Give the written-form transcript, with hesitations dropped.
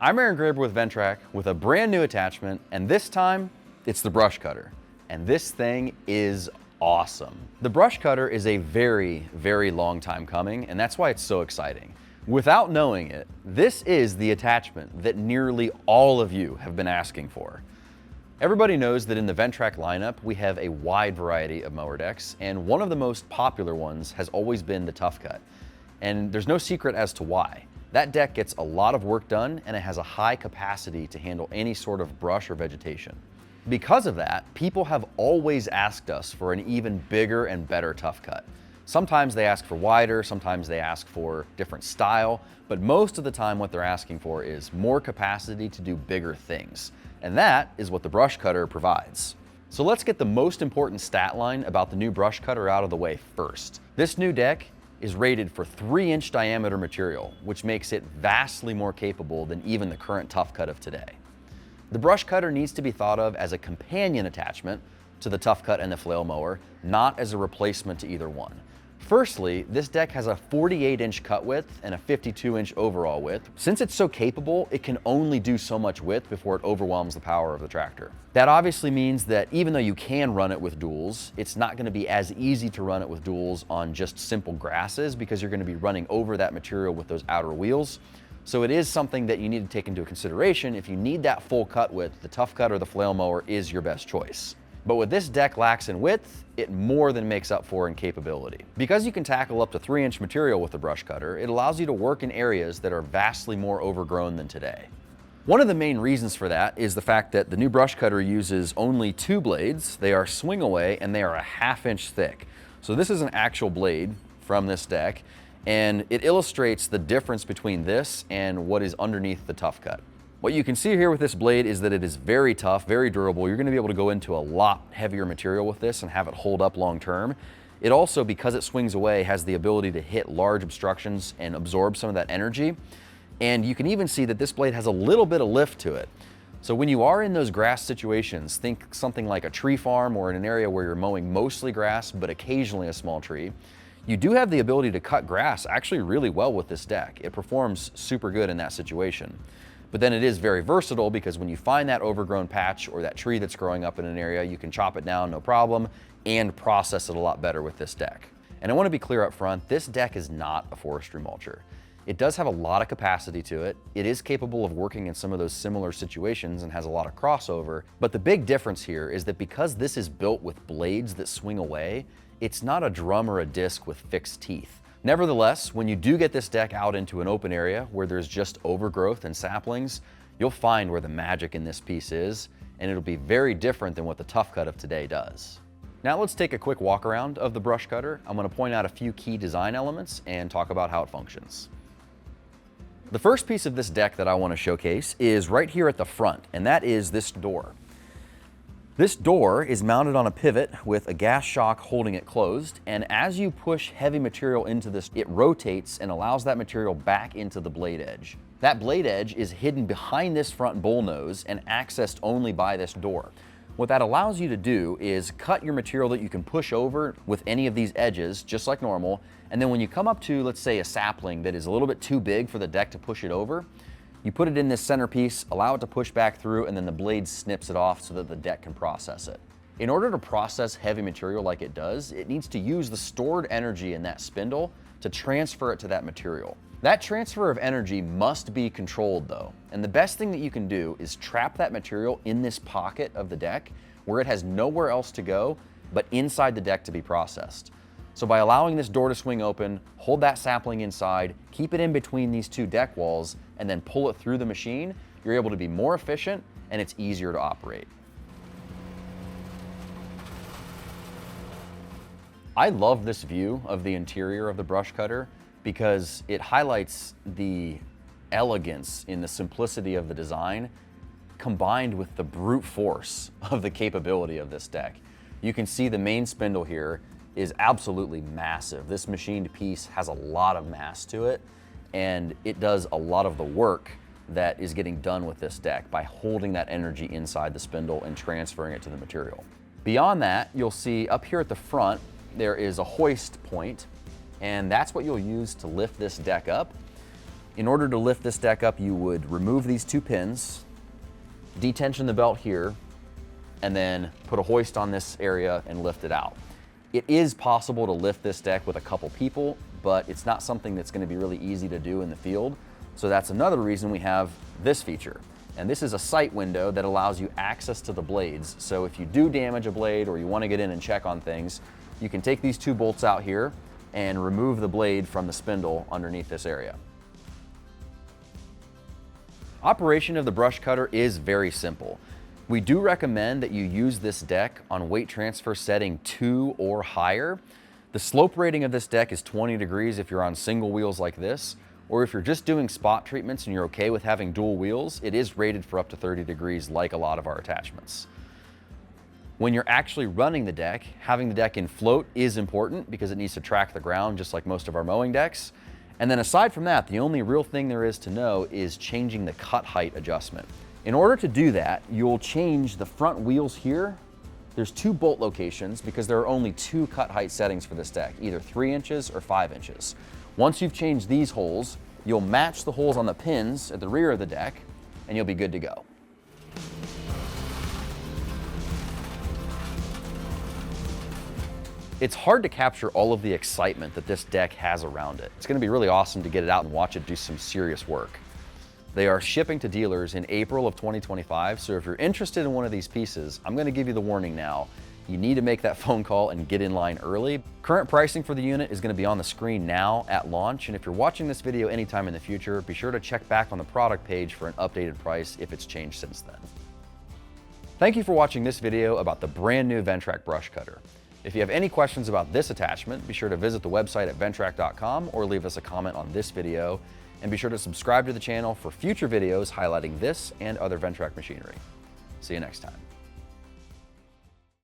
I'm Aaron Graber with Ventrac with a brand new attachment, and this time it's the brush cutter. And this thing is awesome. The brush cutter is a very, very long time coming, and that's why it's so exciting. Without knowing it, this is the attachment that nearly all of you have been asking for. Everybody knows that in the Ventrac lineup, we have a wide variety of mower decks, and one of the most popular ones has always been the Tough Cut. And there's no secret as to why. That deck gets a lot of work done, and it has a high capacity to handle any sort of brush or vegetation. Because of that, people have always asked us for an even bigger and better Tough Cut. Sometimes they ask for wider, sometimes they ask for different style, but most of the time what they're asking for is more capacity to do bigger things. And that is what the brush cutter provides. So let's get the most important stat line about the new brush cutter out of the way first. This new deck is rated for 3-inch diameter material, which makes it vastly more capable than even the current Tough Cut of today. The brush cutter needs to be thought of as a companion attachment to the Tough Cut and the flail mower, not as a replacement to either one. Firstly, this deck has a 48-inch cut width and a 52-inch overall width. Since it's so capable, it can only do so much width before it overwhelms the power of the tractor. That obviously means that even though you can run it with duals, it's not going to be as easy to run it with duals on just simple grasses because you're going to be running over that material with those outer wheels. So it is something that you need to take into consideration. If you need that full cut width, the Tough Cut or the flail mower is your best choice. But what this deck lacks in width, it more than makes up for in capability. Because you can tackle up to 3-inch material with the brush cutter, it allows you to work in areas that are vastly more overgrown than today. One of the main reasons for that is the fact that the new brush cutter uses only 2 blades. They are swing away and they are a 1/2 inch thick. So this is an actual blade from this deck, and it illustrates the difference between this and what is underneath the Tough Cut. What you can see here with this blade is that it is very tough, very durable. You're going to be able to go into a lot heavier material with this and have it hold up long term. It also, because it swings away, has the ability to hit large obstructions and absorb some of that energy. And you can even see that this blade has a little bit of lift to it. So when you are in those grass situations, think something like a tree farm or in an area where you're mowing mostly grass, but occasionally a small tree, you do have the ability to cut grass actually really well with this deck. It performs super good in that situation. But then it is very versatile because when you find that overgrown patch or that tree that's growing up in an area, you can chop it down, no problem, and process it a lot better with this deck. And I want to be clear up front, this deck is not a forestry mulcher. It does have a lot of capacity to it. It is capable of working in some of those similar situations and has a lot of crossover. But the big difference here is that because this is built with blades that swing away, it's not a drum or a disc with fixed teeth. Nevertheless, when you do get this deck out into an open area where there's just overgrowth and saplings, you'll find where the magic in this piece is, and it'll be very different than what the Tough Cut of today does. Now let's take a quick walk around of the brush cutter. I'm going to point out a few key design elements and talk about how it functions. The first piece of this deck that I want to showcase is right here at the front, and that is this door. This door is mounted on a pivot with a gas shock holding it closed, and as you push heavy material into this, it rotates and allows that material back into the blade edge. That blade edge is hidden behind this front bull nose and accessed only by this door. What that allows you to do is cut your material that you can push over with any of these edges, just like normal, and then when you come up to, let's say, a sapling that is a little bit too big for the deck to push it over, you put it in this centerpiece, allow it to push back through, and then the blade snips it off so that the deck can process it. In order to process heavy material like it does, it needs to use the stored energy in that spindle to transfer it to that material. That transfer of energy must be controlled though, and the best thing that you can do is trap that material in this pocket of the deck where it has nowhere else to go but inside the deck to be processed. So by allowing this door to swing open, hold that sapling inside, keep it in between these 2 deck walls, and then pull it through the machine, you're able to be more efficient and it's easier to operate. I love this view of the interior of the brush cutter because it highlights the elegance in the simplicity of the design combined with the brute force of the capability of this deck. You can see the main spindle here is absolutely massive. This machined piece has a lot of mass to it, and it does a lot of the work that is getting done with this deck by holding that energy inside the spindle and transferring it to the material. Beyond that, you'll see up here at the front, there is a hoist point, and that's what you'll use to lift this deck up. In order to lift this deck up, you would remove these 2 pins, detension the belt here, and then put a hoist on this area and lift it out. It is possible to lift this deck with a couple people, but it's not something that's going to be really easy to do in the field. So that's another reason we have this feature. And this is a sight window that allows you access to the blades. So if you do damage a blade or you want to get in and check on things, you can take these 2 bolts out here and remove the blade from the spindle underneath this area. Operation of the brush cutter is very simple. We do recommend that you use this deck on weight transfer setting 2 or higher. The slope rating of this deck is 20 degrees if you're on single wheels like this, or if you're just doing spot treatments and you're okay with having dual wheels, it is rated for up to 30 degrees like a lot of our attachments. When you're actually running the deck, having the deck in float is important because it needs to track the ground just like most of our mowing decks. And then aside from that, the only real thing there is to know is changing the cut height adjustment. In order to do that, you'll change the front wheels here. There's 2 bolt locations because there are only 2 cut height settings for this deck, either 3 inches or 5 inches. Once you've changed these holes, you'll match the holes on the pins at the rear of the deck and you'll be good to go. It's hard to capture all of the excitement that this deck has around it. It's going to be really awesome to get it out and watch it do some serious work. They are shipping to dealers in April of 2025, so if you're interested in one of these pieces, I'm going to give you the warning now. You need to make that phone call and get in line early. Current pricing for the unit is going to be on the screen now at launch, and if you're watching this video anytime in the future, be sure to check back on the product page for an updated price if it's changed since then. Thank you for watching this video about the brand new Ventrac Brush Cutter. If you have any questions about this attachment, be sure to visit the website at ventrac.com or leave us a comment on this video, and be sure to subscribe to the channel for future videos highlighting this and other Ventrac machinery. See you next time.